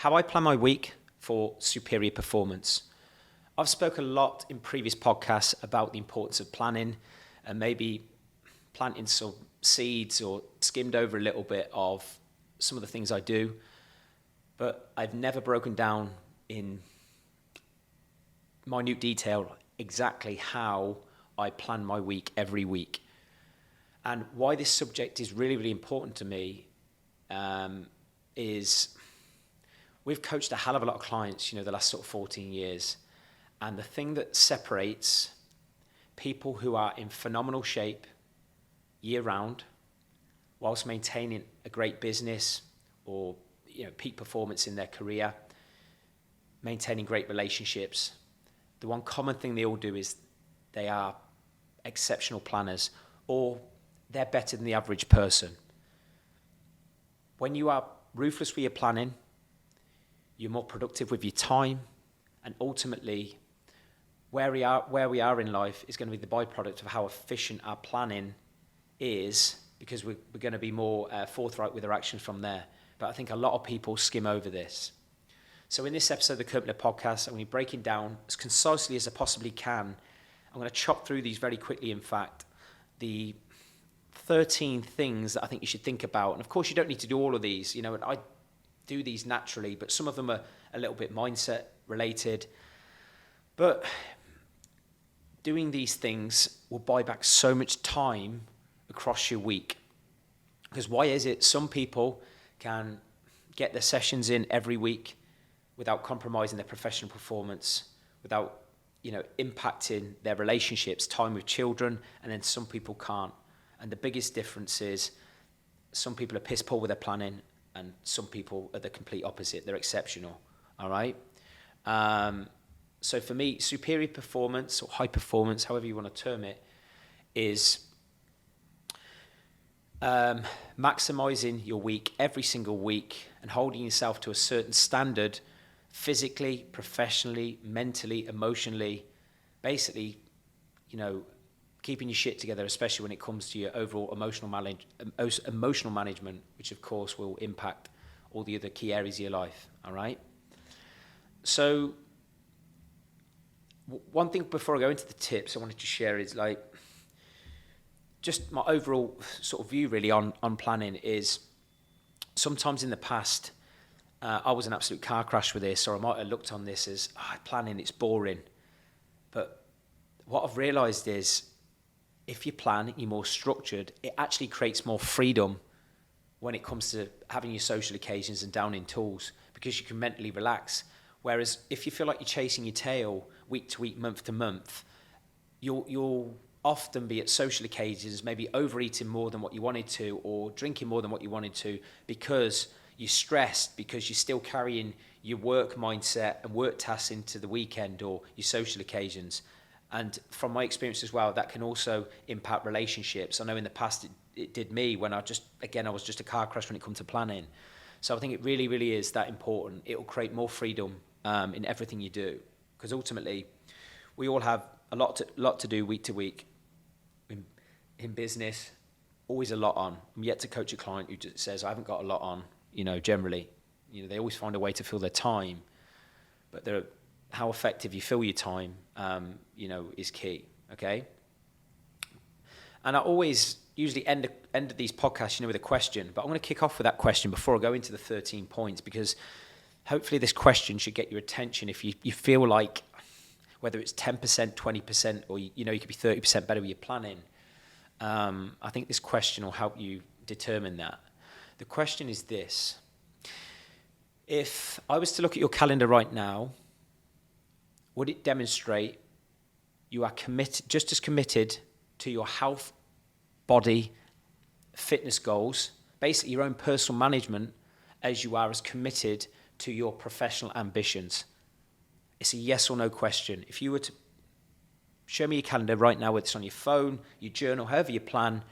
how I plan my week for superior performance. I've spoken a lot in previous podcasts about the importance of planning and maybe planting some seeds or skimmed over a little bit of some of the things I do, but I've never broken down in minute detail exactly how I plan my week every week. And why this subject is really, really important to me is we've coached a hell of a lot of clients, the last sort of 14 years. And the thing that separates people who are in phenomenal shape year round, whilst maintaining a great business or peak performance in their career, maintaining great relationships, the one common thing they all do is they are exceptional planners, or they're better than the average person. When you are ruthless with your planning, you're more productive with your time, and ultimately where we are in life is going to be the byproduct of how efficient our planning is, because we're going to be more forthright with our actions from there. But I think a lot of people skim over this. So in this episode of the Kirk Miller Podcast, I'm going to be breaking down as concisely as I possibly can. I'm going to chop through these very quickly, in fact, the 13 things that I think you should think about. And of course, you don't need to do all of these. And I do these naturally, but some of them are a little bit mindset related. But doing these things will buy back so much time across your week. Because why is it some people can get their sessions in every week without compromising their professional performance, without impacting their relationships, time with children, and then some people can't. And the biggest difference is some people are piss poor with their planning, and some people are the complete opposite. They're exceptional. All right. So for me, superior performance or high performance, however you want to term it, is maximizing your week every single week and holding yourself to a certain standard, physically, professionally, mentally, emotionally, basically, keeping your shit together, especially when it comes to your overall emotional management, which of course will impact all the other key areas of your life. All right. So one thing before I go into the tips I wanted to share is just my overall sort of view really on planning is sometimes in the past, I was an absolute car crash with this, or I might have looked on this as planning, it's boring. But what I've realized is if you plan, you're more structured, it actually creates more freedom when it comes to having your social occasions and downing tools, because you can mentally relax. Whereas if you feel like you're chasing your tail week to week, month to month, you'll often be at social occasions, maybe overeating more than what you wanted to, or drinking more than what you wanted to, because you're stressed, because you're still carrying your work mindset and work tasks into the weekend or your social occasions. And from my experience as well, that can also impact relationships. I know in the past it did me when I was just a car crash when it comes to planning. So I think it really, really is that important. It will create more freedom in everything you do, because ultimately we all have a lot to do week to week. In business, always a lot on. I'm yet to coach a client who just says I haven't got a lot on. Generally, they always find a way to fill their time, but how effective you fill your time, is key. Okay. And I always usually end these podcasts, with a question, but I'm going to kick off with that question before I go into the 13 points, because hopefully this question should get your attention if you feel like whether it's 10%, 20%, or you could be 30% better with your planning. I think this question will help you determine that. The question is this: if I was to look at your calendar right now, would it demonstrate you are just as committed to your health, body, fitness goals, basically your own personal management, as you are as committed to your professional ambitions? It's a yes or no question. If you were to show me your calendar right now, whether it's on your phone, your journal, however you plan,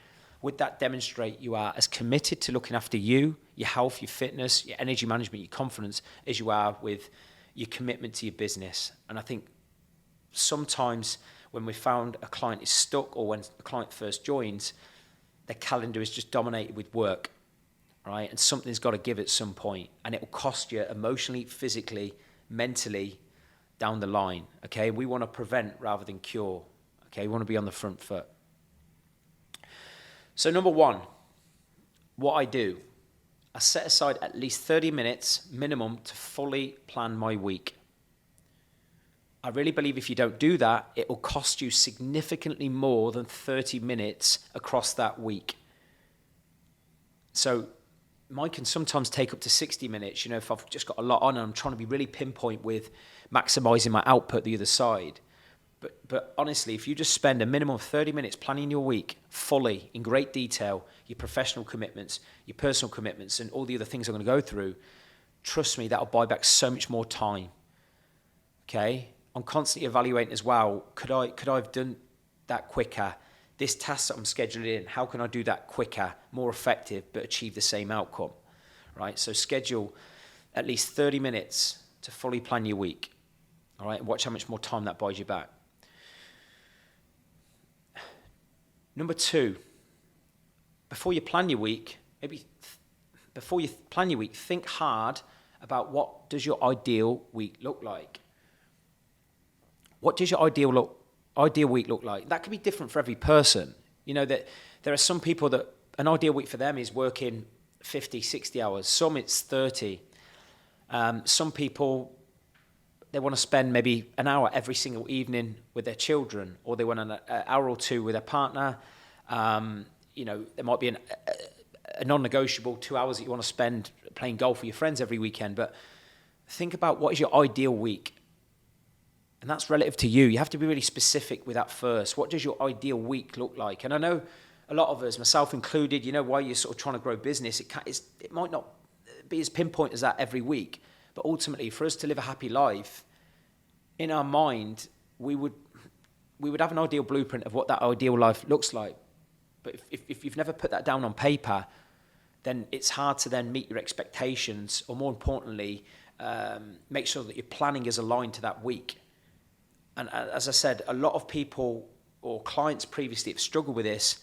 would that demonstrate you are as committed to looking after you, your health, your fitness, your energy management, your confidence, as you are with your commitment to your business? And I think sometimes when we found a client is stuck, or when a client first joins, their calendar is just dominated with work. right? And something's got to give at some point, and it will cost you emotionally, physically, mentally down the line, okay? We want to prevent rather than cure, okay? We want to be on the front foot. So number one, what I do, I set aside at least 30 minutes minimum to fully plan my week. I really believe if you don't do that, it will cost you significantly more than 30 minutes across that week. So mine can sometimes take up to 60 minutes, you know, if I've just got a lot on and I'm trying to be really pinpoint with maximizing my output the other side. But honestly, if you just spend a minimum of 30 minutes planning your week fully, in great detail, your professional commitments, your personal commitments, and all the other things I'm going to go through, trust me, that'll buy back so much more time. Okay? I'm constantly evaluating as well, could I have done that quicker? This task that I'm scheduling in, how can I do that quicker, more effective, but achieve the same outcome? Right? So schedule at least 30 minutes to fully plan your week. All right? And watch how much more time that buys you back. Number two, before you plan your week, think hard about what does your ideal week look like. What does your ideal week look like? That could be different for every person. You know, that there are some people that an ideal week for them is working 50, 60 hours. Some it's 30. Some people, they want to spend maybe an hour every single evening with their children, or they want an hour or two with their partner. You know, there might be a non-negotiable 2 hours that you want to spend playing golf with your friends every weekend. But think about what is your ideal week. And that's relative to you. You have to be really specific with that first. What does your ideal week look like? And I know a lot of us, myself included, you know, while you're sort of trying to grow business, it might not be as pinpoint as that every week. But ultimately, for us to live a happy life, in our mind, we would have an ideal blueprint of what that ideal life looks like. But if you've never put that down on paper, then it's hard to then meet your expectations, or more importantly, make sure that your planning is aligned to that week. And as I said, a lot of people or clients previously have struggled with this,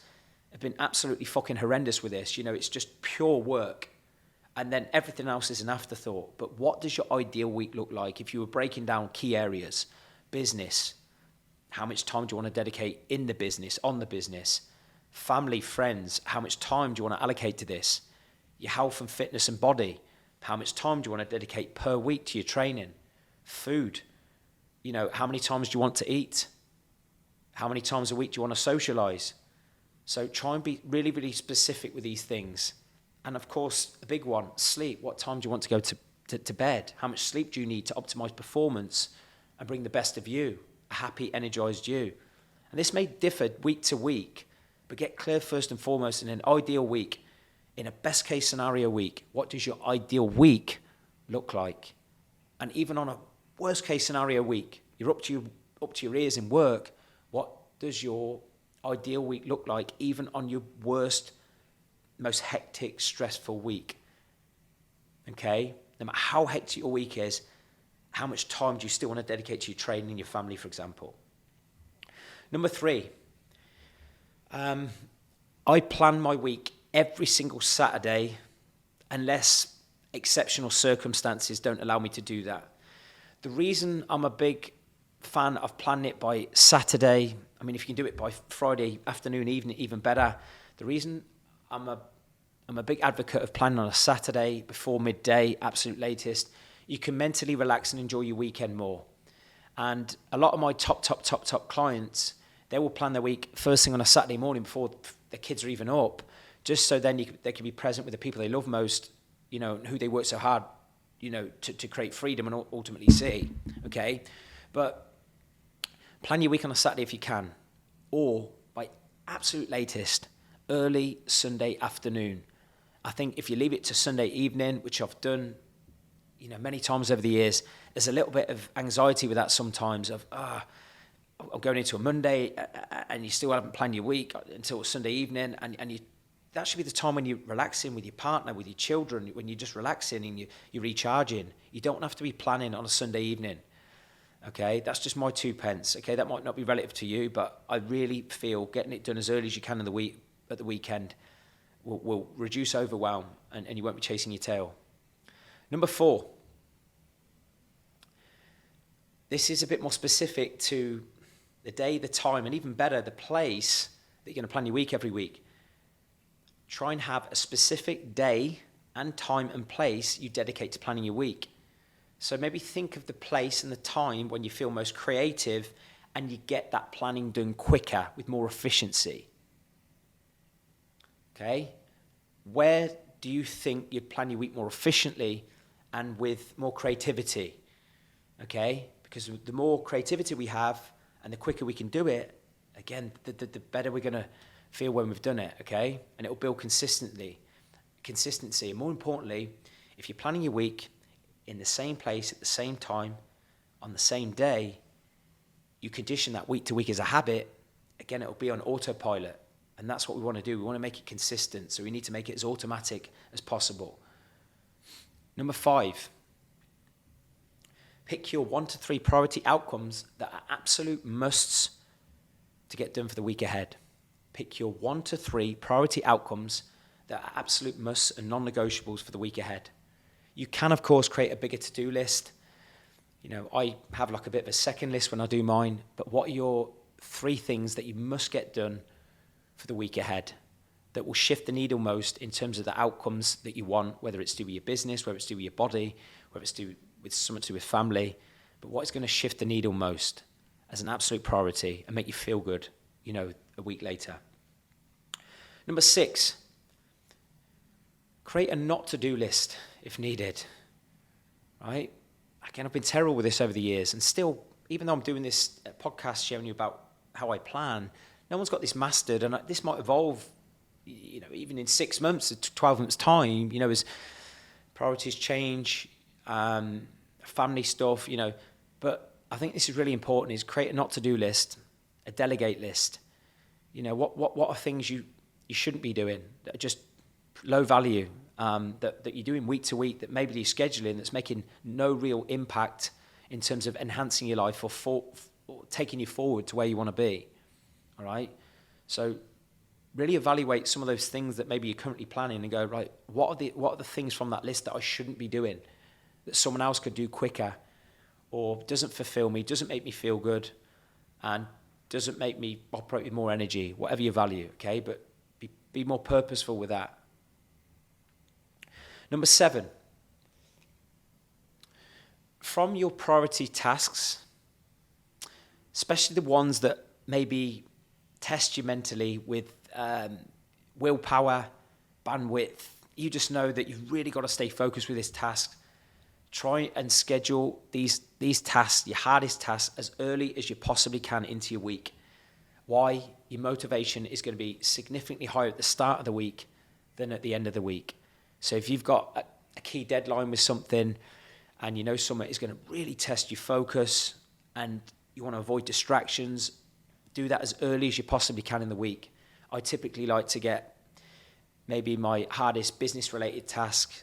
have been absolutely fucking horrendous with this. You know, it's just pure work. And then everything else is an afterthought. But what does your ideal week look like if you were breaking down key areas? Business. How much time do you want to dedicate in the business, on the business? Family, friends. How much time do you want to allocate to this? Your health and fitness and body. How much time do you want to dedicate per week to your training? Food. You know, how many times do you want to eat? How many times a week do you want to socialize? So try and be really, really specific with these things. And of course, a big one, sleep. What time do you want to go to bed? How much sleep do you need to optimize performance and bring the best of you, a happy, energized you? And this may differ week to week, but get clear first and foremost in an ideal week, in a best case scenario week. What does your ideal week look like? And even on a worst case scenario week, you're up to your ears in work. What does your ideal week look like, even on your worst, most hectic, stressful week? Okay? No matter how hectic your week is, how much time do you still want to dedicate to your training and your family, for example? Number three, I plan my week every single Saturday unless exceptional circumstances don't allow me to do that. The reason I'm a big fan of planning it by Saturday, I mean, if you can do it by Friday afternoon, evening, even better. The reason I'm a big advocate of planning on a Saturday before midday, absolute latest, you can mentally relax and enjoy your weekend more. And a lot of my top clients, they will plan their week first thing on a Saturday morning before their kids are even up, just so then they can be present with the people they love most, you know, and who they work so hard, you know, to create freedom and ultimately see, okay? But plan your week on a Saturday if you can, or by absolute latest, early Sunday afternoon. I think if you leave it to Sunday evening, which I've done, you know, many times over the years, there's a little bit of anxiety with that sometimes of, I'm going into a Monday and you still haven't planned your week until Sunday evening, and you, that should be the time when you're relaxing with your partner, with your children, when you're just relaxing and you're recharging. You don't have to be planning on a Sunday evening. Okay, that's just my 2 pence. Okay, that might not be relative to you, but I really feel getting it done as early as you can in the week, at the weekend, will reduce overwhelm, and you won't be chasing your tail. Number 4. This is a bit more specific to the day, the time, and even better, the place that you're going to plan your week every week. Try and have a specific day and time and place you dedicate to planning your week. So maybe think of the place and the time when you feel most creative and you get that planning done quicker with more efficiency. Okay? Where do you think you'd plan your week more efficiently and with more creativity? Okay? Because the more creativity we have and the quicker we can do it, again, the better we're going to feel when we've done it, okay? And it will build consistency. And more importantly, if you're planning your week in the same place at the same time on the same day, you condition that week to week as a habit, again, it will be on autopilot. And that's what we want to do. We want to make it consistent. So we need to make it as automatic as possible. Number 5. Pick your 1 to 3 priority outcomes that are absolute musts to get done for the week ahead. Pick your 1 to 3 priority outcomes that are absolute musts and non-negotiables for the week ahead. You can, of course, create a bigger to-do list. I have like a bit of a second list when I do mine, but what are your 3 things that you must get done for the week ahead that will shift the needle most in terms of the outcomes that you want, whether it's to do with your business, whether it's to do with your body, whether it's to do with something to do with family, but what is going to shift the needle most as an absolute priority and make you feel good, a week later. Number 6, create a not to-do list if needed, right? Again, I've been terrible with this over the years, and still, even though I'm doing this podcast showing you about how I plan, no one's got this mastered, and this might evolve, even in 6 months, 12 months' time, as priorities change, family stuff, but I think this is really important, is create a not-to-do list, a delegate list. What are things you shouldn't be doing that are just low value, that you're doing week to week, that maybe you're scheduling, that's making no real impact in terms of enhancing your life or taking you forward to where you want to be, all right? So really evaluate some of those things that maybe you're currently planning and go, right, what are the things from that list that I shouldn't be doing, that someone else could do quicker, or doesn't fulfill me, doesn't make me feel good, and doesn't make me operate with more energy, whatever you value, okay? But be more purposeful with that. Number 7, from your priority tasks, especially the ones that maybe test you mentally with willpower, bandwidth, you just know that you've really got to stay focused with this task. Try and schedule these tasks, your hardest tasks, as early as you possibly can into your week. Why? Your motivation is going to be significantly higher at the start of the week than at the end of the week. So if you've got a key deadline with something and something is going to really test your focus and you want to avoid distractions, do that as early as you possibly can in the week. I typically like to get maybe my hardest business-related task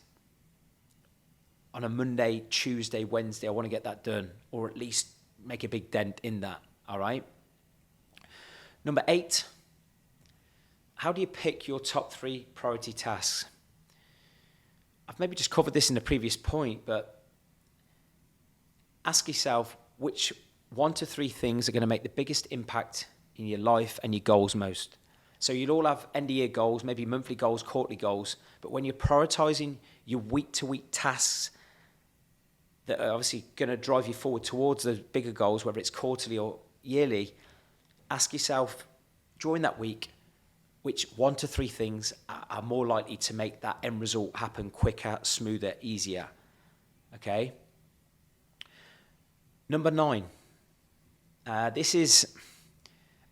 on a Monday, Tuesday, Wednesday. I want to get that done, or at least make a big dent in that, all right? Number 8, how do you pick your top 3 priority tasks? I've maybe just covered this in the previous point, but ask yourself which 1 to 3 things are going to make the biggest impact in your life and your goals most. So you'll all have end-of-year goals, maybe monthly goals, quarterly goals, but when you're prioritizing your week-to-week tasks that are obviously going to drive you forward towards those bigger goals, whether it's quarterly or yearly, ask yourself during that week, which 1 to 3 things are more likely to make that end result happen quicker, smoother, easier, okay? Number 9, this is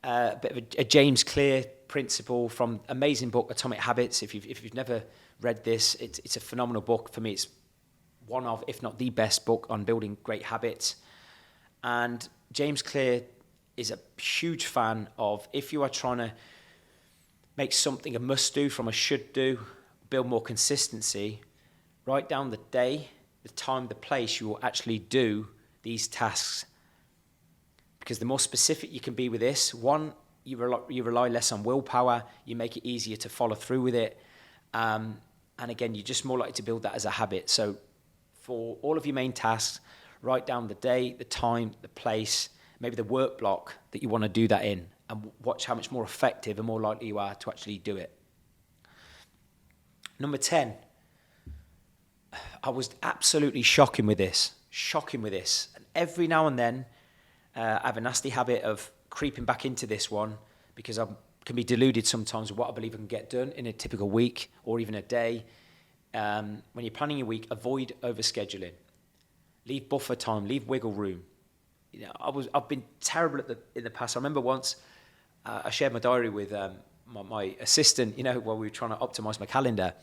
a bit of a James Clear principle from amazing book, Atomic Habits. If you've never read this, it's a phenomenal book. For me, it's one of, if not the best book on building great habits. And James Clear is a huge fan of, if you are trying to make something a must-do from a should-do, build more consistency, write down the day, the time, the place you will actually do these tasks. Because the more specific you can be with this, 1, you rely less on willpower, you make it easier to follow through with it, And again, you're just more likely to build that as a habit. So for all of your main tasks, write down the day, the time, the place, maybe the work block that you want to do that in, and watch how much more effective and more likely you are to actually do it. Number 10, I was absolutely shocking with this. And every now and then, I have a nasty habit of creeping back into this one because I can be deluded sometimes with what I believe I can get done in a typical week or even a day. When you're planning your week, avoid overscheduling. Leave buffer time, leave wiggle room. You know, I've been terrible in the past. I remember once I shared my diary with my assistant, you know, while we were trying to optimize my calendar,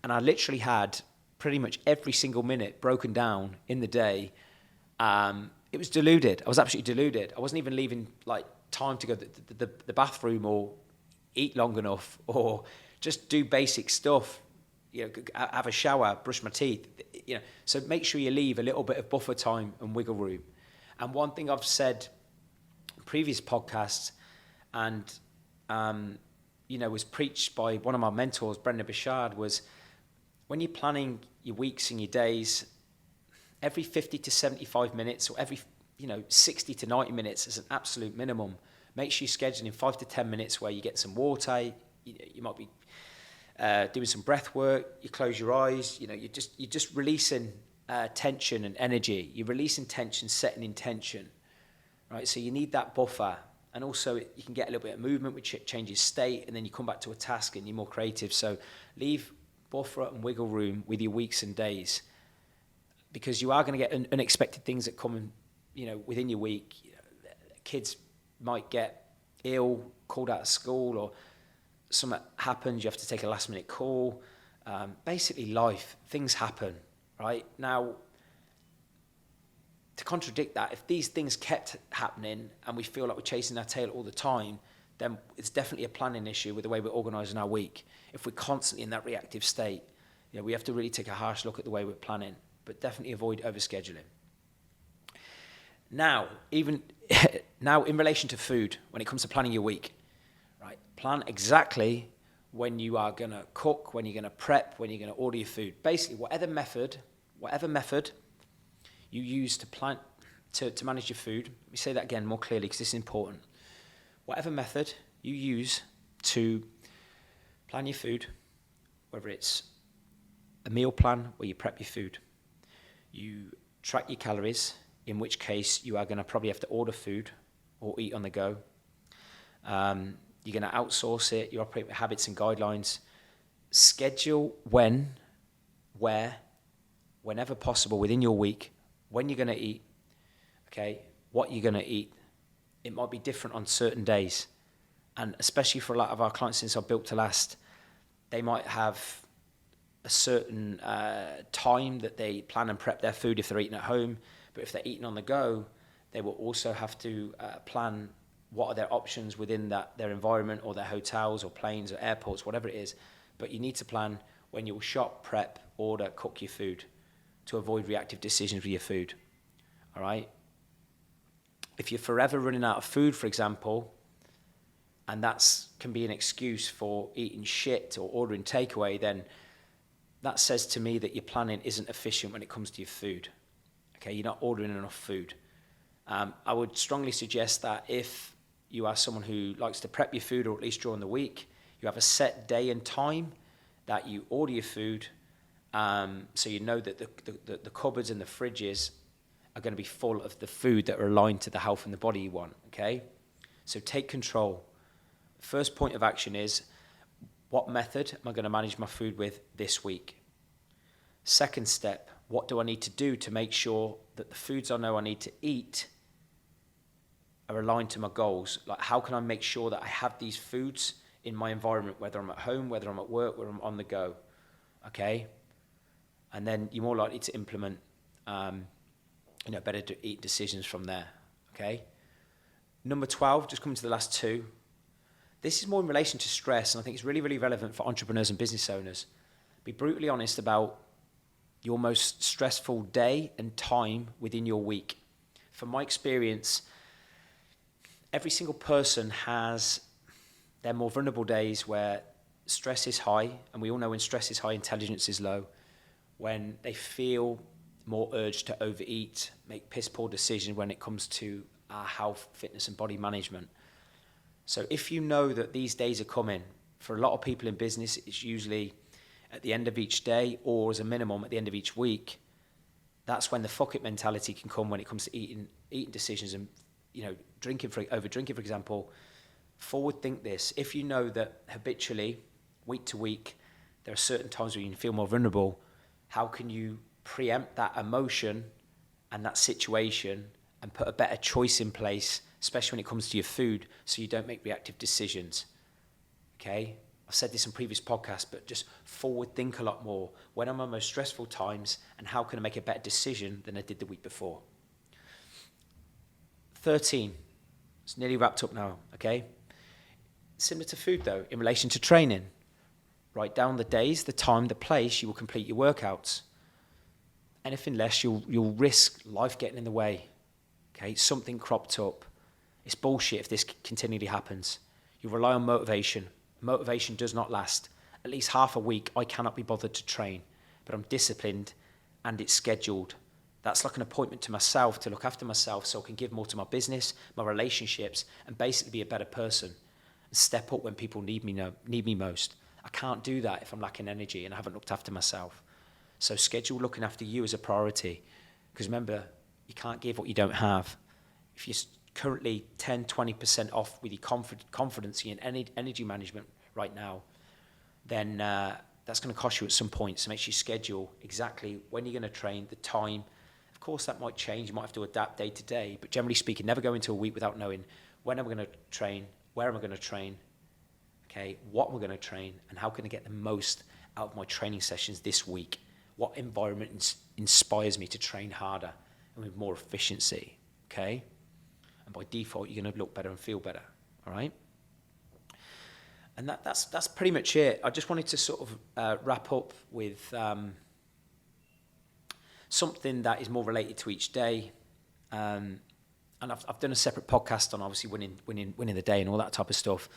and I literally had pretty much every single minute broken down in the day. It was deluded. I was absolutely deluded. I wasn't even leaving like time to go to the bathroom or eat long enough or just do basic stuff. You know, have a shower, brush my teeth. You know, so make sure you leave a little bit of buffer time and wiggle room. And one thing I've said in previous podcasts, and you know, was preached by one of my mentors, Brendan Bashard, was when you're planning your weeks and your days, every 50 to 75 minutes or every 60 to 90 minutes is an absolute minimum. Make sure you're scheduling 5 to 10 minutes where you get some water. You might be doing some breath work. You close your eyes. You know, you're just releasing tension and energy. You're releasing tension, setting intention, right? So you need that buffer, and also you can get a little bit of movement, which changes state, and then you come back to a task and you're more creative. So leave buffer and wiggle room with your weeks and days, because you are going to get unexpected things that come in, within your week. Kids might get ill, called out of school, or something happens, you have to take a last minute call. Basically life, things happen, right? Now, to contradict that, if these things kept happening and we feel like we're chasing our tail all the time, then it's definitely a planning issue with the way we're organising our week. If we're constantly in that reactive state, we have to really take a harsh look at the way we're planning, but definitely avoid overscheduling. Now, in relation to food, when it comes to planning your week, right? Plan exactly when you are going to cook, when you're going to prep, when you're going to order your food. Basically, whatever method you use to plan to manage your food. Let me say that again more clearly because this is important. Whatever method you use to plan your food, whether it's a meal plan where you prep your food, you track your calories, in which case you are going to probably have to order food or eat on the go. You're going to outsource it. You operate with habits and guidelines. Schedule when, where, whenever possible within your week, when you're going to eat, okay, what you're going to eat. It might be different on certain days. And especially for a lot of our clients, since I've built to last, they might have a certain time that they plan and prep their food if they're eating at home. But if they're eating on the go, they will also have to plan what are their options within their environment, or their hotels or planes or airports, whatever it is. But you need to plan when you will shop, prep, order, cook your food to avoid reactive decisions with your food. All right? If you're forever running out of food, for example, and that can be an excuse for eating shit or ordering takeaway, then that says to me that your planning isn't efficient when it comes to your food. Okay, you're not ordering enough food. I would strongly suggest that if you are someone who likes to prep your food, or at least during the week, you have a set day and time that you order your food, so you know that the cupboards and the fridges are going to be full of the food that are aligned to the health and the body you want, okay? So take control. First point of action is, what method am I going to manage my food with this week? Second step, what do I need to do to make sure that the foods I know I need to eat are aligned to my goals? Like, how can I make sure that I have these foods in my environment, whether I'm at home, whether I'm at work, whether I'm on the go, okay? And then you're more likely to implement, better to eat decisions from there, okay? Number 12, just coming to the last two. This is more in relation to stress, and I think it's really, really relevant for entrepreneurs and business owners. Be brutally honest about your most stressful day and time within your week. From my experience, every single person has their more vulnerable days where stress is high, and we all know when stress is high, intelligence is low. When they feel more urge to overeat, make piss poor decisions when it comes to our health, fitness, and body management. So if you know that these days are coming, for a lot of people in business, it's usually at the end of each day, or as a minimum at the end of each week. That's when the fuck it mentality can come when it comes to eating decisions and, over drinking, for example. Forward think this. If you know that habitually, week to week, there are certain times where you feel more vulnerable, how can you preempt that emotion and that situation and put a better choice in place, especially when it comes to your food, so you don't make reactive decisions? Okay? I've said this in previous podcasts, but just forward think a lot more. When I'm on most stressful times, and how can I make a better decision than I did the week before? 13. It's nearly wrapped up now, okay? Similar to food, though, in relation to training. Write down the days, the time, the place you will complete your workouts. Anything less, you'll risk life getting in the way. Okay, something cropped up. It's bullshit if this continually happens. You rely on motivation. Motivation does not last. At least half a week, I cannot be bothered to train, but I'm disciplined and it's scheduled. That's like an appointment to myself to look after myself so I can give more to my business, my relationships, and basically be a better person and step up when people need me most. I can't do that if I'm lacking energy and I haven't looked after myself. So schedule looking after you as a priority, because remember, you can't give what you don't have. If you're currently 10, 20% off with your confidence and energy management right now, then that's going to cost you at some point. So make sure you schedule exactly when you're going to train, the time. Of course, that might change. You might have to adapt day to day. But generally speaking, never go into a week without knowing when am I going to train, where am I going to train, okay, what am I going to train, and how can I get the most out of my training sessions this week? What environment inspires me to train harder and with more efficiency, okay? And by default, you're going to look better and feel better, all right? And that's pretty much it. I just wanted to sort of wrap up with something that is more related to each day. And I've done a separate podcast on obviously winning the day and all that type of stuff.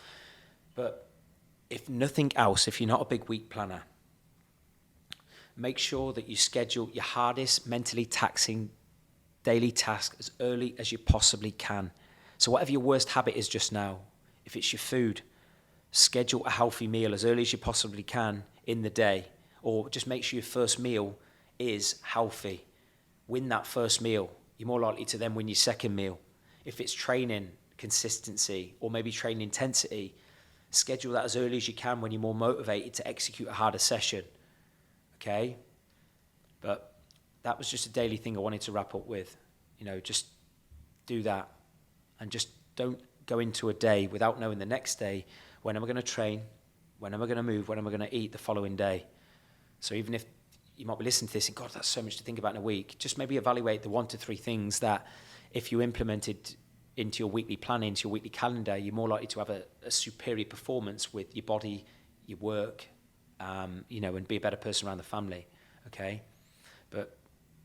But if nothing else, if you're not a big week planner, make sure that you schedule your hardest mentally taxing daily task as early as you possibly can. So whatever your worst habit is just now, if it's your food, schedule a healthy meal as early as you possibly can in the day, or just make sure your first meal is healthy. Win that first meal. You're more likely to then win your second meal. If it's training consistency or maybe training intensity, schedule that as early as you can when you're more motivated to execute a harder session. Okay? But that was just a daily thing I wanted to wrap up with. Just do that. And just don't go into a day without knowing the next day, when am I going to train? When am I going to move? When am I going to eat the following day? So even if you might be listening to this and, God, that's so much to think about in a week, just maybe evaluate the 1 to 3 things that if you implemented into your weekly planning, into your weekly calendar, you're more likely to have a superior performance with your body, your work, and be a better person around the family, okay? But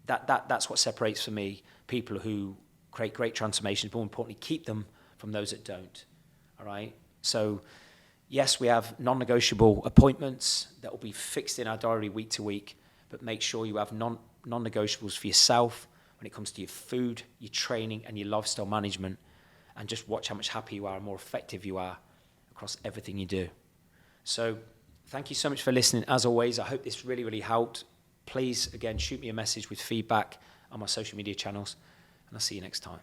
that's what separates, for me, people who create great transformations, but more importantly, keep them from those that don't, all right? So, yes, we have non-negotiable appointments that will be fixed in our diary week to week, but make sure you have non-negotiables for yourself when it comes to your food, your training, and your lifestyle management, and just watch how much happier you are and more effective you are across everything you do. So, thank you so much for listening. As always, I hope this really, really helped. Please, again, shoot me a message with feedback on my social media channels, and I'll see you next time.